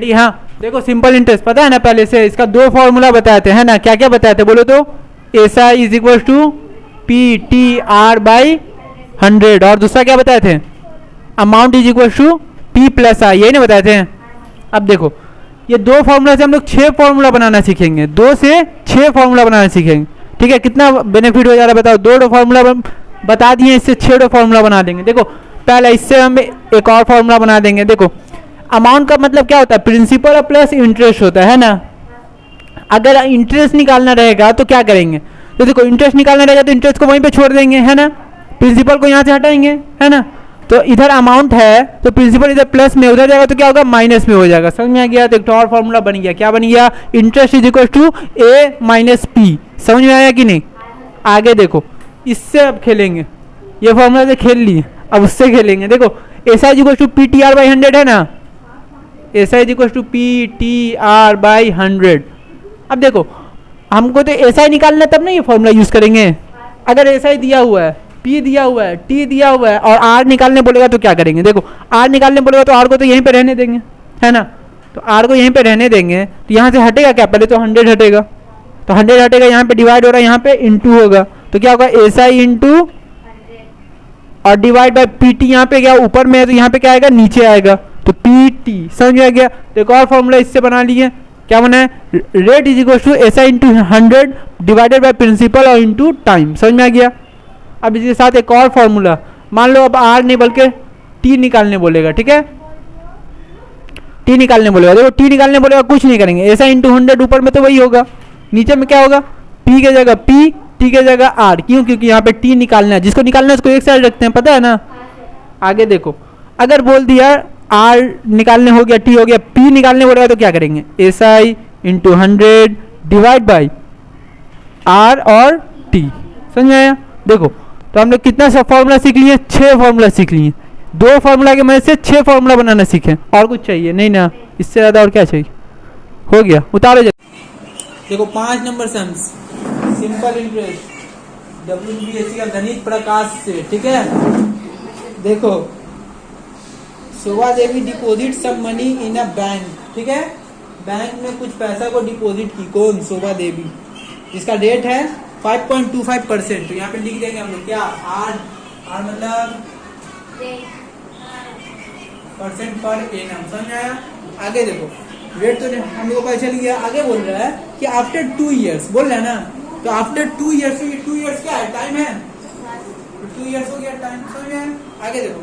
ही। हाँ देखो simple interest पता है ना, पहले से इसका दो फॉर्मूला बताए थे है ना, क्या क्या बताए थे बोलो तो, SI is equal to PTR by 100, और दूसरा क्या बताए थे, amount is equal to P plus I, यही ना बताए थे। अब देखो ये दो फॉर्मूला से हम लोग 6 फॉर्मूला बनाना सीखेंगे, 2 से 6 फॉर्मूला बनाना सीखेंगे, ठीक है। कितना बेनिफिट हो जा रहा है बताओ, 2 फॉर्मूला बता दिए, इससे 6 फॉर्मूला बना देंगे। देखो पहले इससे हम एक और फॉर्मूला बना देंगे। देखो अमाउंट का मतलब क्या होता है, प्रिंसिपल और प्लस इंटरेस्ट होता है ना। अगर इंटरेस्ट निकालना रहेगा तो क्या करेंगे, तो देखो इंटरेस्ट निकालना रहेगा तो इंटरेस्ट को वहीं पे छोड़ देंगे है ना, प्रिंसिपल को यहाँ से हटाएंगे है ना। तो इधर अमाउंट है तो प्रिंसिपल इधर प्लस में, उधर जाएगा तो क्या होगा माइनस में हो जाएगा। समझ में आ गया, तो एक और फॉर्मूला बन गया, क्या बन गया, interest is equal to A minus P। समझ में आया कि नहीं। आगे देखो इससे अब खेलेंगे, ये फॉर्मूला से खेल लिए, अब उससे खेलेंगे। देखो SI is equal to PTR by 100 है ना, SI is equal to PTR by 100। अब देखो हमको तो SI निकालना है तब ना ये फॉर्मूला यूज करेंगे। अगर SI दिया हुआ है, P दिया हुआ है, T दिया हुआ है और R निकालने बोलेगा तो क्या करेंगे, देखो R निकालने बोलेगा तो R को तो यहीं पे रहने देंगे है ना, तो R को यहीं पे रहने देंगे तो यहाँ से हटेगा क्या, पहले तो 100 हटेगा, तो 100 हटेगा, यहाँ पे डिवाइड हो रहा है, यहाँ पे इंटू होगा, तो क्या होगा SI इंटू और डिवाइड बाय PT, यहाँ पे क्या ऊपर में है तो यहाँ पे क्या आएगा नीचे आएगा, तो PT। समझ में आ गया। तो एक और फॉर्मूला इससे बना लिए, क्या बना है, rate is equal to SI into 100 divided by principal और इंटू टाइम। समझ में आ गया। अब इसके साथ एक और फॉर्मूला, मान लो अब R नहीं बल्कि T निकालने बोलेगा, ठीक है, T निकालने बोलेगा। देखो T निकालने बोलेगा कुछ नहीं करेंगे, SI इंटू 100 ऊपर में तो वही होगा, नीचे में क्या होगा, P के जगह P, T के जगह R। क्यों, क्योंकि यहाँ पे T निकालना है, जिसको निकालना है उसको एक साइड रखते हैं, पता है ना। आगे देखो अगर बोल दिया R निकालने हो गया, T हो गया, P निकालने बोलेगा तो क्या करेंगे, SI into 100 divide by R और T। समझ में आया। देखो तो हम लोग कितना सा फॉर्मूला सीख लिए, 6 फॉर्मूला सीख लिए, 2 फॉर्मूला के मदद से 6 फॉर्मूला बनाना सीखे। और कुछ चाहिए नहीं ना, इससे ज़्यादा और क्या चाहिए, हो गया, उतारो। देखो 5 number sums, simple interest, WBSC का गणित प्रकाश से, ठीक है। देखो Shobha Devi deposit some money in a bank, ठीक है, बैंक में कुछ पैसा को डिपॉजिट की, कौन, शोभा देवी, जिसका रेट है 5.25%। तो यहाँ पे लिख देंगे हम लोग क्या, आर मतलब परसेंट पर एनम। समझ आया। आगे देखो रेट तो हम लोग को पता चल गया, आगे बोल रहा है कि आफ्टर 2 ईयर्स, बोल रहा है ना, तो आफ्टर 2 ईयर्स, 2 ईयर्स क्या है, टाइम है, तो 2 ईयर्स हो गया टाइम। समझ में आया। आगे देखो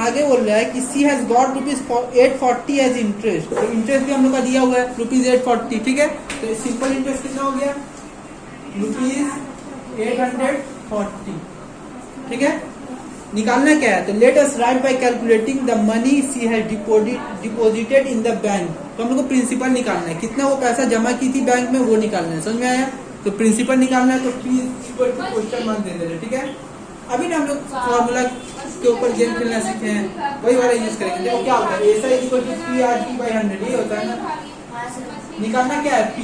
आगे बोल रहा है कि सी हैज गॉट ₹840 एज इंटरेस्ट, तो इंटरेस्ट भी हम लोग का दिया हुआ है ₹840, ठीक है। तो सिंपल इंटरेस्ट कितना हो गया, ₹840, ठीक है। निकालना क्या है, तो let us write by calculating the money she has deposited in the bank. तो हम लोग को प्रिंसिपल निकालना है, कितना वो पैसा जमा की थी बैंक में वो निकालना है। समझ में आया। तो प्रिंसिपल निकालना है तो क्वेश्चन मार्क दे दे रहे, ठीक है। अभी ना हम लोग फॉर्मूला के ऊपर गेम खेलना सीखे हैं, वही वाला यूज करेंगे। देखो क्या होता है, SI equal to PRT by 100, ये होता है ना। निकालना क्या है, P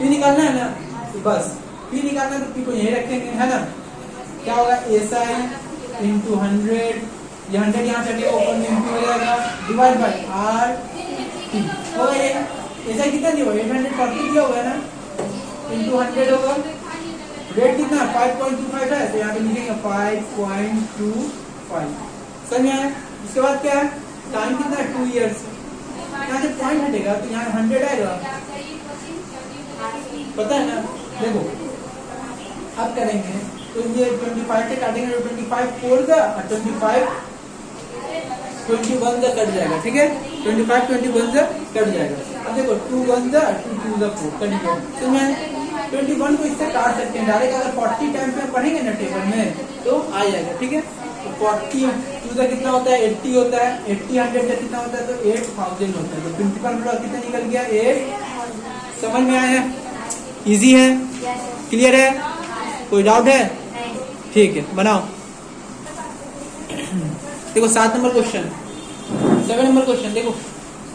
निकालना है ना, तो बस P निकालना है तो P को यही रखेंगे है ना। क्या होगा, SI इंटू 100, ये 100 यहाँ से हटेगा, ऊपर में इंटू हो जाएगा, डिवाइड बाई RT होगा। ये SI कितना दिया हुआ है, 840 दिया हुआ है ना, इंटू 100 होगा। रेट कितना है, 5.25 है, तो यहाँ पे लिखेंगे 5.25। समझ में आया। इसके बाद क्या है, टाइम कितना है, 2 ईयर्स, यहाँ से पॉइंट हटेगा तो यहाँ 100 आएगा, पता है ना। देखो अब करेंगे तो ये 25 से काटेंगे, 25 4 का और 25 21 का कट जाएगा, ठीक है। 25 21 का कट जाएगा। अब देखो 2 1 का 2 2 का 4 कट गया। तो मैं 21 को इससे काट सकते हैं डायरेक्ट, अगर 40 टाइम पे पढ़ेंगे ना टेबल में तो आ जाएगा, ठीक है। तो 40 2 का कितना होता है, 80 होता है, 80 100 का कितना होता है, तो 8000 होता है। तो प्रिंसिपल मतलब कितना निकल गया, 8। समझ में आया, इजी है, क्लियर है, कोई डाउट है, ठीक है बनाओ। देखो 7 नंबर क्वेश्चन, 7 नंबर क्वेश्चन देखो,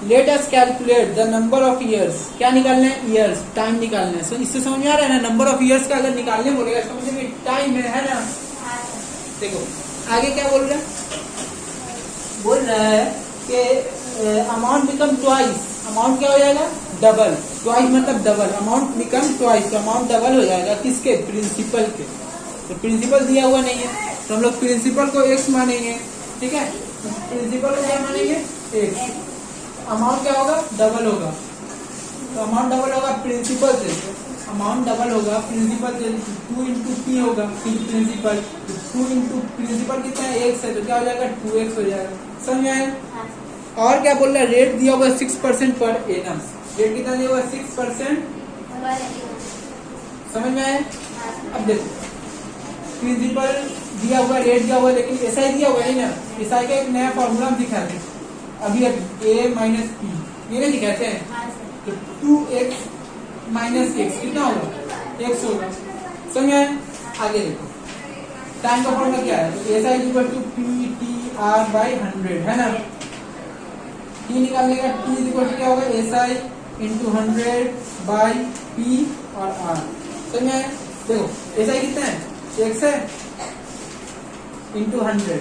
let us calculate the number of years. क्या निकालना है, ईयर्स, टाइम निकालना है। इससे समझ में आ रहा है ना, नंबर ऑफ ईयर्स का अगर निकालने बोलेगा समझ में टाइम है ना। देखो आगे क्या बोल रहा है, बोल रहा है कि अमाउंट बिकम ट्वाइस, अमाउंट क्या हो जाएगा डबल, ट्वाइस मतलब डबल, अमाउंट बिकम ट्वाइस, तो अमाउंट डबल हो जाएगा किसके, प्रिंसिपल के। तो प्रिंसिपल दिया हुआ नहीं है तो हम लोग प्रिंसिपल को एक्स मानेंगे, ठीक है, प्रिंसिपल को क्या मानेंगे एक्स, अमाउंट क्या होगा डबल होगा, तो अमाउंट डबल होगा प्रिंसिपल से, अमाउंट डबल होगा प्रिंसिपल से, 2 इंटू पी होगा प्रिंसिपल, 2 इंटू प्रिंसिपल कितना है एक्स है, तो क्या हो जाएगा 2x हो जाएगा, समझ में आया। और क्या बोल रहा है, रेट दिया हुआ 6% पर एनम, रेट कितना दिया हुआ 6%, समझ में आया। अब देखो प्रिंसिपल दिया हुआ, रेट दिया हुआ, लेकिन एसआई दिया हुआ है ना, एसआई का एक नया फॉर्मूला हम दिखाते हैं अभी, a माइनस पी ये नहीं दिखाते हैं, तो 2x माइनस एक्स कितना होगा x होगा, समझ में आया। आगे देखो टाइम का फॉर्मूला क्या है, तो SI equal to P T R by 100 है ना, टी निकालने का, टी इक्वल टू क्या होगा एसआई इंटू 100 बाई पी और आर, समझ में आया। देखो एसआई कितना है x है इंटू 100,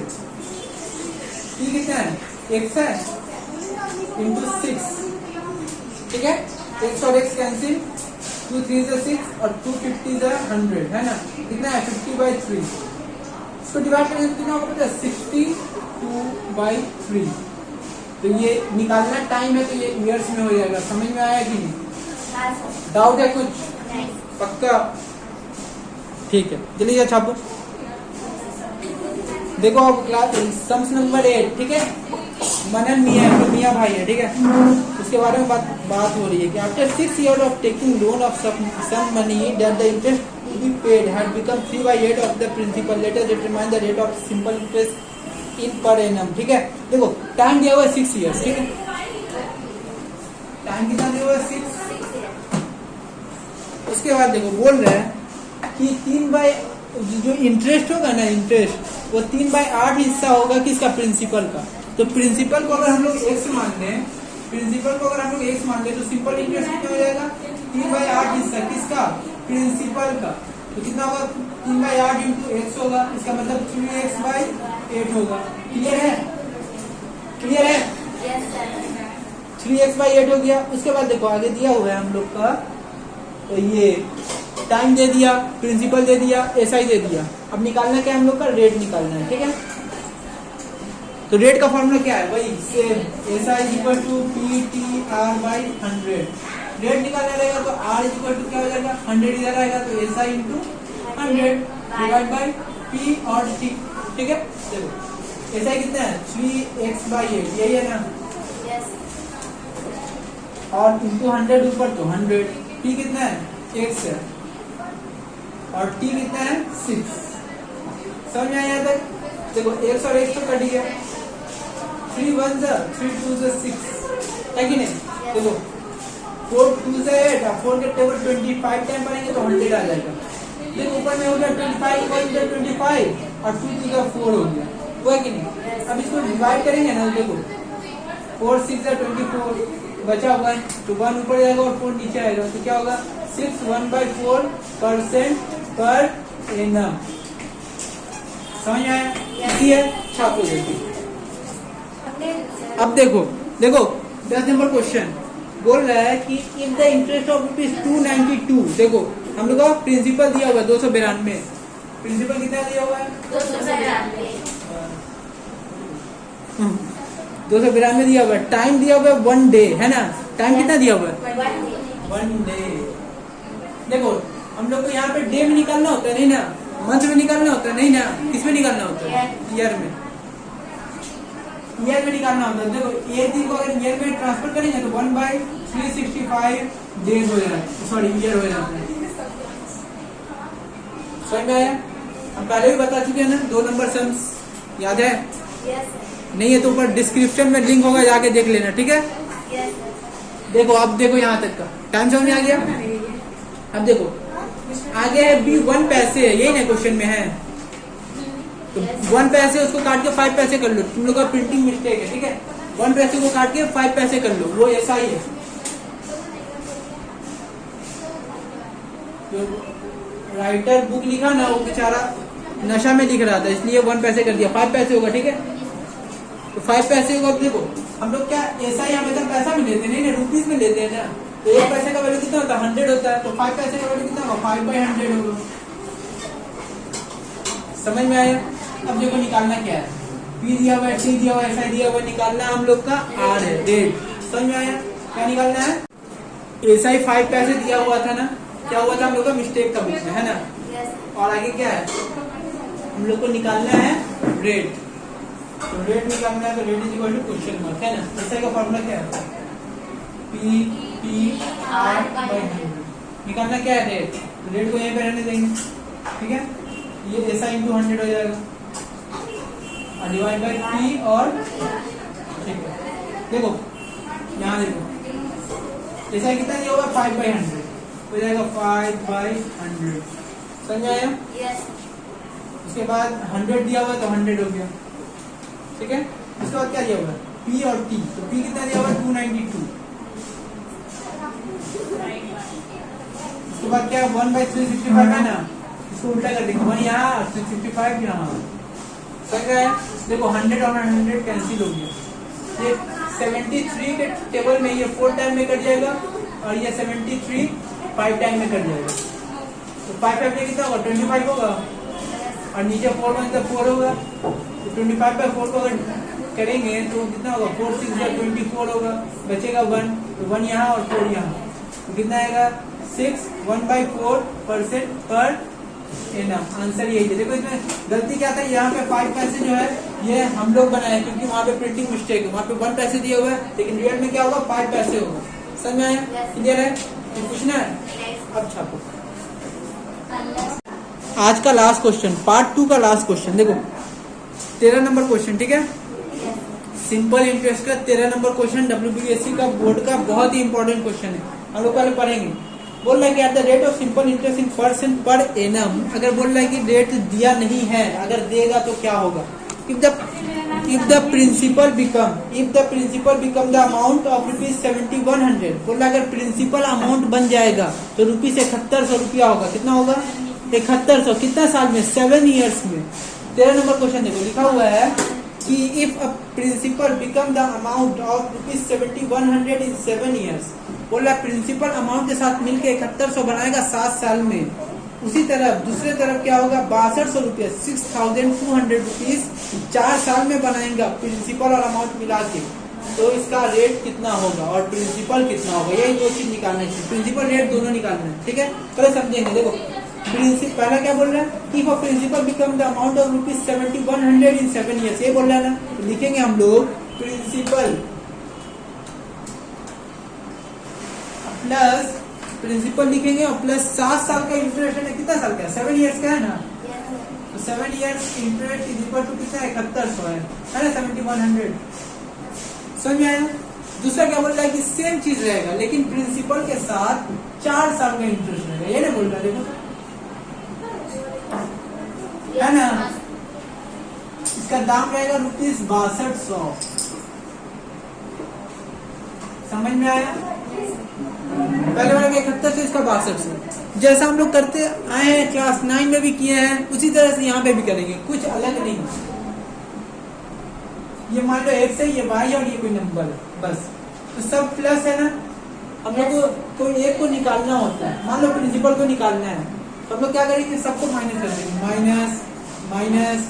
टी कितना है x है इंटू 6, ठीक है, x और x कैंसिल, 2 3 से 6 और 2 50 से 100 है ना, कितना है 50/3, इसको डिवाइड करेंगे तो कितना होगा 62/3, तो ये निकालना टाइम है तो ये ईयर्स में हो जाएगा, समझ में आया कि नहीं, डाउट है कुछ, पक्का, ठीक है चलिए छापो। देखो अब क्लास सम्स नंबर 8, ठीक है, मनन मियां तो मियां भाई है, ठीक है, उसके बारे में बात हो रही है कि after 6 years of taking loan of some money that the interest to be paid had become 3/8 of the principal, let us determine the rate of simple interest in per annum, ठीक है। देखो टाइम दिया हुआ है 6 years, ठीक है, time कितना दिया हुआ है 6, उसके बाद देखो बोल रहे हैं कि 3 जो इंटरेस्ट होगा ना, इंटरेस्ट वो 3/8 हिस्सा होगा किसका, प्रिंसिपल का। तो प्रिंसिपल को अगर हम लोग एक्स मान लें, प्रिंसिपल को अगर हम लोग एक्स मान लें तो सिंपल इंटरेस्ट कितना हो जाएगा 3/8 हिस्सा किसका, प्रिंसिपल का, तो कितना होगा 3/8 इंटू एक्स होगा, इसका मतलब 3x/8 होगा, क्लियर है, क्लियर है, 3x/8 हो गया। उसके बाद देखो आगे दिया हुआ है हम लोग का, तो ये टाइम दे दिया, प्रिंसिपल दे दिया, एसआई दे दिया, अब निकालना क्या है हम लोग का, रेट निकालना है, ठीक है। तो रेट का फॉर्मूला क्या है, वही same, SI equal to P T R by 100, rate निकालना रहेगा तो आर इक्वल टू क्या हो जाएगा 100 इधर आएगा, तो SI into 100 divide by P और टी, ठीक है। देखो एसआई कितना है 3x/8, यही है ना, और इंटू 100 ऊपर तो 100, टी कितना है x है और t कितना है 6, समझ में आया तक। देखो x और x तो कट गया, 3 1 जा 3 2 जा 6 है कि नहीं। देखो 4 2 से 8, अब 4 के टेबल 25 टाइम पढ़ेंगे तो 100 आ जाएगा। देखो ऊपर में हो गया 25 1 जा 25 और 2 2 जा 4 हो गया, वो है कि नहीं। अब इसको डिवाइड करेंगे ना, देखो 4 6 जा 24 बचा हुआ है, तो 1 ऊपर जाएगा और 4 नीचे आएगा, तो क्या होगा 6 1/4% पर एनम, समझ आया, इसी है, छापो देखिए। अब देखो देखो 10 नंबर क्वेश्चन बोल रहा है कि इफ द इंटरेस्ट ऑफ ₹292, देखो हम लोग का प्रिंसिपल दिया हुआ है 292, प्रिंसिपल कितना दिया हुआ है 292 दिया हुआ है, टाइम दिया हुआ है 1 डे है ना, टाइम कितना दिया हुआ है 1 डे। देखो हम लोग को यहाँ पे डे में निकालना होता है, नहीं ना, मंथ में निकालना होता है, नहीं ना, किस में निकालना होता है ईयर में, ईयर में निकालना होता है। देखो एक दिन को अगर ईयर में ट्रांसफर करेंगे तो 1/365 डेज हो जाए, सॉरी ईयर हो जाता है, समझ में आया। हम पहले भी बता चुके हैं ना 2 नंबर सम्स, याद है, नहीं है तो ऊपर डिस्क्रिप्शन में लिंक होगा, जाके देख लेना, ठीक है। देखो अब देखो यहाँ तक का टाइम समझ में आ गया। अब देखो आगे है बी 1 पैसे है, यही ना क्वेश्चन में है, तो 1 पैसे उसको काट के 5 पैसे कर लो, तुम लोग का प्रिंटिंग मिस्टेक है, ठीक है। 1 पैसे को काट के 5 पैसे कर लो, वो ऐसा ही है। जो राइटर बुक लिखा ना वो बेचारा नशा में लिख रहा था, इसलिए 1 पैसे कर दिया, 5 पैसे होगा, ठीक है। तो 5 पैसे होगा। देखो हम लोग क्या एसआई हमेशा पैसा में लेते नहीं ना, रुपीज में लेते हैं ना। तो 1 पैसे का वैल्यू कितना होता है? 100 होता है। तो 5 पैसे का वैल्यू कितना होगा? 5/100 होगा। समझ में आया? अब देखो निकालना क्या है, पी दिया हुआ है, टी दिया हुआ है, एसआई दिया हुआ है, निकालना हम लोग का आर है, रेट। समझ में आया? क्या निकालना है? एसआई 5 पैसे दिया हुआ था ना, क्या हुआ था हम लोग का? मिस्टेक का बुक में है ना। और आगे क्या है? हम लोग को निकालना है रेट। तो रेट निकालना है, तो rate is equal to question mark है ना। एसआई का फॉर्मूला क्या है? P T R by 100। निकालना क्या है? रेट। तो रेट को यहीं पे रहने देंगे, ठीक है। ये एसआई इंटू 100 हो जाएगा और डिवाइड बाई पी और, ठीक है। देखो यहाँ देखो एसआई कितना दिया होगा? 5/100 हो जाएगा, 5/100। समझ आया? उसके बाद 100 दिया हुआ तो 100 हो गया, ठीक है। उसके बाद क्या दिया हुआ? पी और टी। तो पी कितना दिया हुआ? 292। उसके बाद क्या? 1/365 है ना, इसको उल्टा कर देंगे, 1 यहाँ 365 यहाँ। समझ रहा है? देखो 100 और 100 कैंसिल हो गया। ये 73 के टेबल में ये 4 टाइम में कट जाएगा और ये 73 5 टाइम में कट जाएगा। तो 5 टाइम में कितना होगा? 25 होगा और नीचे 4 में तो 4 होगा। तो 25/4 को अगर करेंगे तो कितना होगा? 4 6 या 24 होगा, बचेगा 1। तो 1 यहाँ और 4 यहाँ, तो कितना आएगा? 6 1/4% पर एनम। आंसर यही है। देखो इसमें गलती क्या था, यहाँ पे 5 पैसे जो है ये हम लोग बनाए क्योंकि वहाँ पे प्रिंटिंग मिस्टेक है। वहाँ पे 1 पैसे दिए हुए हैं लेकिन रियल में क्या होगा? 5 पैसे होगा। समझ में आया? क्लियर है? तो पूछना है अब छापो। आज का लास्ट क्वेश्चन, पार्ट 2 का लास्ट क्वेश्चन। देखो 13 नंबर क्वेश्चन, ठीक है। सिंपल इंटरेस्ट का 13 नंबर क्वेश्चन, WBSC का बोर्ड का बहुत ही इंपॉर्टेंट क्वेश्चन है। हम लोग पहले पढ़ेंगे। बोल रहा है कि at the rate of simple interest in percent per annum. अगर बोल रहा है कि रेट दिया नहीं है, अगर देगा तो क्या होगा? If the principal become the amount of ₹7100। बोल रहा है अगर प्रिंसिपल अमाउंट बन जाएगा तो ₹7100 रुपया होगा। कितना होगा? 7100। कितना साल में? 7 ईयर्स में। 13 नंबर क्वेश्चन देखो लिखा हुआ है कि if a principal become the amount of ₹7100 in 7 years. बोल रहा है प्रिंसिपल अमाउंट के साथ मिलकर 7100 बनाएगा 7 साल में। उसी तरफ दूसरे तरफ क्या होगा? 6200 रुपये, 6200 रुपीज 4 साल में बनाएगा प्रिंसिपल और अमाउंट मिला के। तो इसका रेट कितना होगा और प्रिंसिपल कितना होगा? यही 2 चीज निकालना है। प्रिंसिपल रेट दोनों निकालना है, ठीक है। पहले समझेंगे। देखो पहला क्या बोल रहा है? If a principal become the amount of ₹7100 in 7 years. ये बोल रहा है ना, तो लिखेंगे हम लोग प्रिंसिपल लिखेंगे और प्लस 7 साल का इंटरेस्ट है। कितना साल का है? 7 ईयर्स का है ना। तो 7 years interest is equal to कितना? 7100 है ना, 7100। समझ में आया? दूसरा क्या बोल रहा है कि सेम चीज रहेगा लेकिन प्रिंसिपल के साथ 4 साल का इंटरेस्ट रहेगा। ये ना बोल रहा है, देखो है ना। इसका दाम रहेगा ₹6200। समझ में आया? पहले वाला 71 से इसका 6200। जैसा हम लोग करते आए हैं, क्लास 9 में भी किए हैं, उसी तरह से यहाँ पे भी करेंगे, कुछ अलग नहीं। ये मान लो x है, ये y और ये कोई नंबर है, बस। तो सब प्लस है ना। हम लोग को कोई एक को निकालना होता है, मान लो प्रिंसिपल को निकालना है, तो हम लोग क्या करेंगे? सबको माइनस कर देंगे, माइनस माइनस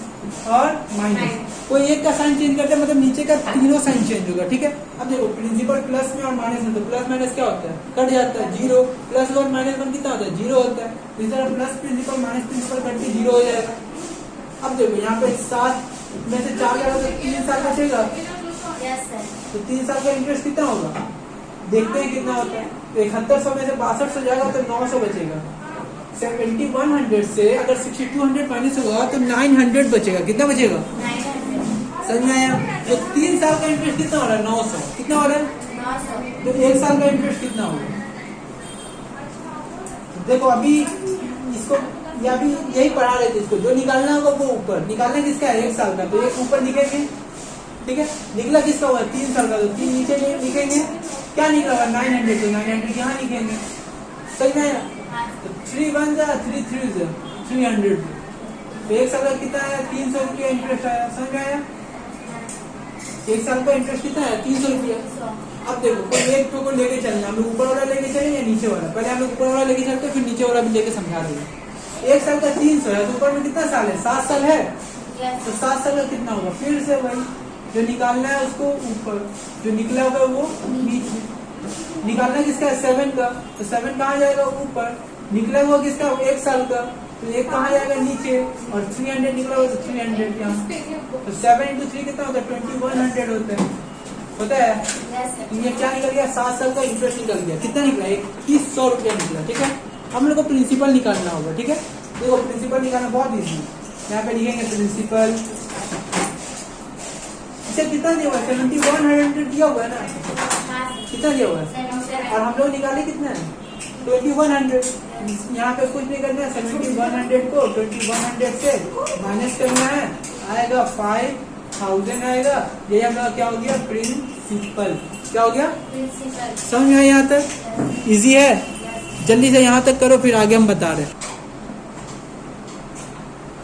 और माइनस। कोई एक का साइन चेंज करते हैं, मतलब नीचे का तीनों साइन चेंज होगा, ठीक है। अब देखो प्रिंसिपल प्लस में और माइनस में, तो प्लस माइनस क्या होता है? कट जाता है, 0। प्लस 1 माइनस 1 कितना होता है? 0 होता है। इस तरह plus principal minus principal cut के 0 हो जाएगा। अब देखो यहाँ पे 7 में से 4 जाएगा तो 3 साल बचेगा। तो 3 साल का इंटरेस्ट कितना होगा? देखते हैं कितना होता है। तो 7100 में से 6200 जाएगा तो 900 बचेगा। 7100 से अगर 6200 माइनस होगा तो 900 बचेगा। कितना बचेगा? 900। समझ में आया? तो 3 साल का इंटरेस्ट कितना हो रहा है? 900। कितना हो रहा है? 900। तो 1 साल का इंटरेस्ट कितना होगा? देखो अभी इसको या भी यही पढ़ा रहे थे, इसको जो निकालना होगा वो ऊपर निकालना किसका है? 1 साल का, तो एक ऊपर लिखेंगे, ठीक है। निकला किसका हुआ? 3 साल का, तो 3 नीचे लिखेंगे। क्या निकला हुआ? 900, तो 900 यहाँ लिखेंगे। सही ना? तो 3 1 जा 3 3 जा 300। तो 1 साल का कितना आया? 300 रुपया इंटरेस्ट आया। समझ में आया? 1 साल का इंटरेस्ट कितना है? 300 रुपया। अब देखो कोई एक को लेके चलना, हम लोग ऊपर वाला लेके चले या नीचे वाला? पहले हम लोग ऊपर वाला लेके चलते फिर नीचे वाला भी लेके समझा देंगे। 1 साल का 300 है तो ऊपर में कितना साल है? 7 साल है। तो 7 साल का कितना होगा? फिर से वही जो निकालना है उसको ऊपर, जो निकला होगा वो नीचे। निकालना किसका है? 7 का, तो 7 कहाँ जाएगा? ऊपर। निकला हुआ किसका? 1 साल का, तो 1 कहाँ जाएगा? नीचे। और 300 निकला हुआ तो 300 यहाँ। तो 7 into 3 कितना होता है? 2100 होता है। तो ये क्या निकल गया? 7 साल का इंटरेस्ट निकल गया। कितना निकला? 2100 रुपया निकला। ठीक है, हम लोग को प्रिंसिपल निकालना होगा। ठीक है, देखो प्रिंसिपल निकालना बहुत ईजी है। यहाँ पे लिखेंगे प्रिंसिपल, इसे कितना दिया हुआ है? 7100 दिया हुआ है ना? कितना दिया हुआ है? और हम लोग निकाले कितना है? 2100। यहाँ पे कुछ नहीं करना है, 7100 को 2100 से माइनस करना है, आएगा 5000 आएगा। ये हम लोग क्या हो गया? प्रिंसिपल। क्या हो गया? समझ में आया यहाँ तक? इजी है। जल्दी से यहाँ तक करो फिर आगे हम बता रहे।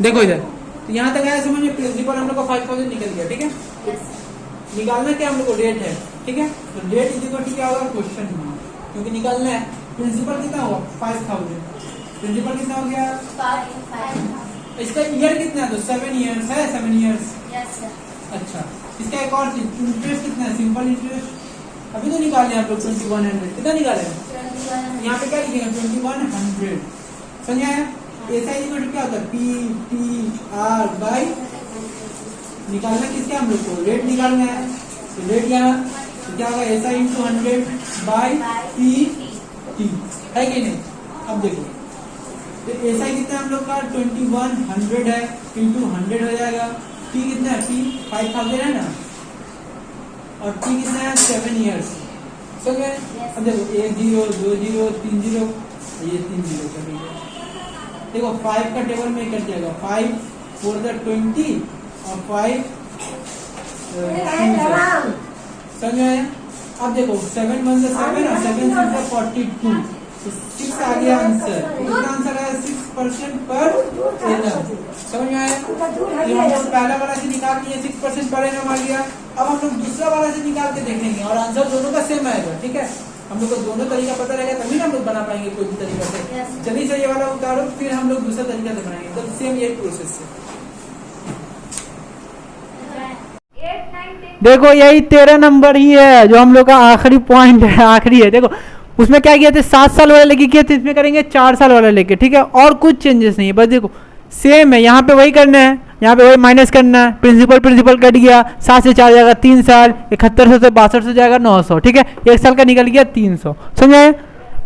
देखो इधर, तो यहाँ तक आया समझ में? प्रिंसिपल हम लोग को 5000 निकल गया। ठीक है, निकालना क्या हम लोग को? रेट है। ठीक है, तो रेट इज इक्वल टू क्या होगा? क्वेश्चन मार्क, क्योंकि निकालना है। प्रिंसिपल कितना होगा? 5000। प्रिंसिपल कितना हो गया? 5। इसका ईयर कितना है? तो 7 ईयर्स है। 7 ईयर्स। अच्छा, इसका एक और चीज, इंटरेस्ट कितना है? सिंपल इंटरेस्ट अभी तो निकाले आप लोग 2100। कितना निकाले? यहाँ पे क्या लिखेंगे? 2100। समझ आया? ऐसा ही क्या होता है? PTR बाई, निकालना किसका हम लोग को? रेट निकालना है। तो रेट यहाँ तो क्या होगा? ऐसा इंटू 100 बाई PT है कि नहीं? अब देखो, तो ऐसा कितना हम लोग का? 2100 है, इंटू 100 हो जाएगा। T कितना है? T 5000 है ना, और T कितना है? 7 ईयर्स। समझ गए? अब देखो 1 0 2 0 3 0, ये 3 0 कर दीजिए। देखो 5 का टेबल में कट जाएगा। 5 4 20 और 5 समझ में आया? अब देखो 7 1 से 7 और 7 से 42, तो 6 आ गया आंसर। कितना आंसर आया? 6% पर एनम। समझ में आया? ये हम लोग पहला वाला से निकाल लिए 6% पर एनम आ गया। अब हम लोग दूसरा वाला से निकाल के देखेंगे और आंसर दोनों का सेम आएगा। ठीक है, हम लोग को दोनों तरीका पता रहेगा तभी हम लोग बना पाएंगे कोई भी तरीका से। चलिए से ये वाला उतारो, फिर हम लोग दूसरा तरीका से बनाएंगे, तो सेम यही प्रोसेस से। देखो यही 13 नंबर ही है जो हम लोग का आखिरी पॉइंट है, आखिरी है। देखो उसमें क्या किया थे? 7 साल वाला लेके किए थे, इसमें करेंगे 4 साल वाला लेके। ठीक है, और कुछ चेंजेस नहीं है, बस देखो सेम है। यहाँ पे वही करना है, यहाँ पे वही माइनस करना है। प्रिंसिपल कट गया, 7 से 4 जाएगा 3 साल, 7100 से 62 से जाएगा 900। ठीक है, 1 साल का निकल गया 300। समझे?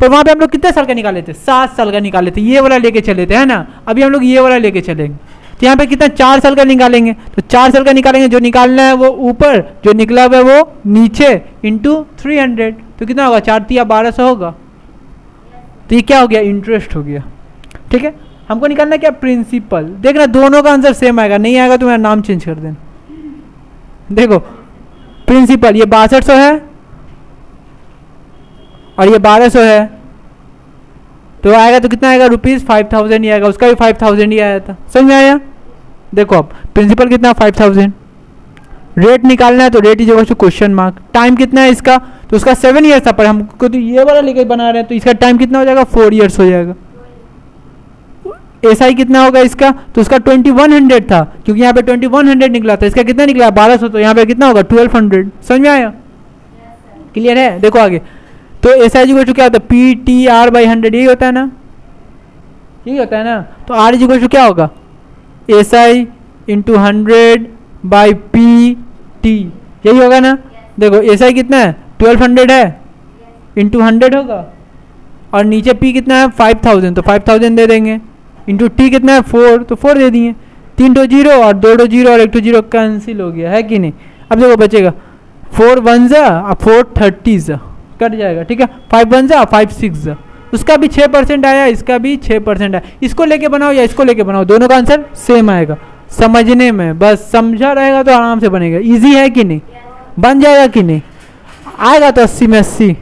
पर वहाँ पे हम लोग कितने साल का निकाले थे? 7 साल का निकाले थे, ये वाला लेके चले थे, है ना। अभी हम लोग ये वाला लेके चलेंगे, तो यहाँ पे कितना? 4 साल का निकालेंगे। तो 4 साल का निकालेंगे, जो निकालना है वो ऊपर, जो निकला हुआ है वो नीचे, इंटू 300। तो कितना होगा? 4 3 1200 होगा। तो ये क्या हो गया? इंटरेस्ट हो गया। ठीक है, हमको निकालना क्या? प्रिंसिपल। देखना दोनों का आंसर सेम आएगा, नहीं आएगा तो मेरा नाम चेंज कर देना। देखो प्रिंसिपल ये 6200 है और ये 1200 है, तो आएगा तो कितना आएगा? ₹5000 ही आएगा। उसका भी 5000 ही आया था। समझ में आया? देखो अब प्रिंसिपल कितना? 5000। रेट निकालना है तो rate is equal to question mark. Time कितना है इसका? तो उसका 7 ईयर्स था, पर हमको तो ये वाला लेकर बना रहे हैं, तो इसका टाइम कितना हो जाएगा? 4 ईयर्स हो जाएगा। एसआई कितना होगा इसका? तो उसका 2100 था, क्योंकि यहाँ पे 2100 निकला था। इसका कितना निकला? 1200। तो यहाँ पे कितना होगा? 1200। समझ में आया? क्लियर है? देखो आगे, तो एसआई इक्वल टू क्या होता है? PTR बाई 100, यही होता है ना, यही होता है ना। तो R इक्वल टू क्या होगा? SI इंटू 100 बाई PT, यही होगा ना। देखो SI कितना है? 1200 है, इंटू 100 होगा, और नीचे P कितना है? 5000, तो 5000 दे देंगे। इंटू T कितना है? 4, तो 4 दे दिए। 3 तो 0 और 2 तो 0 और 1 तो 0 कैंसिल हो गया, है कि नहीं। अब देखो बचेगा 4 1 जा और 4 30 जा, कट जाएगा। ठीक है, 5 1 जा 5 6 जा। उसका भी 6% आया, इसका भी 6% आया। इसको लेके बनाओ या इसको लेके बनाओ, दोनों का आंसर सेम आएगा। समझने में बस समझा रहेगा तो आराम से बनेगा। इजी है कि नहीं? बन जाएगा कि नहीं? आएगा तो 80 में 80।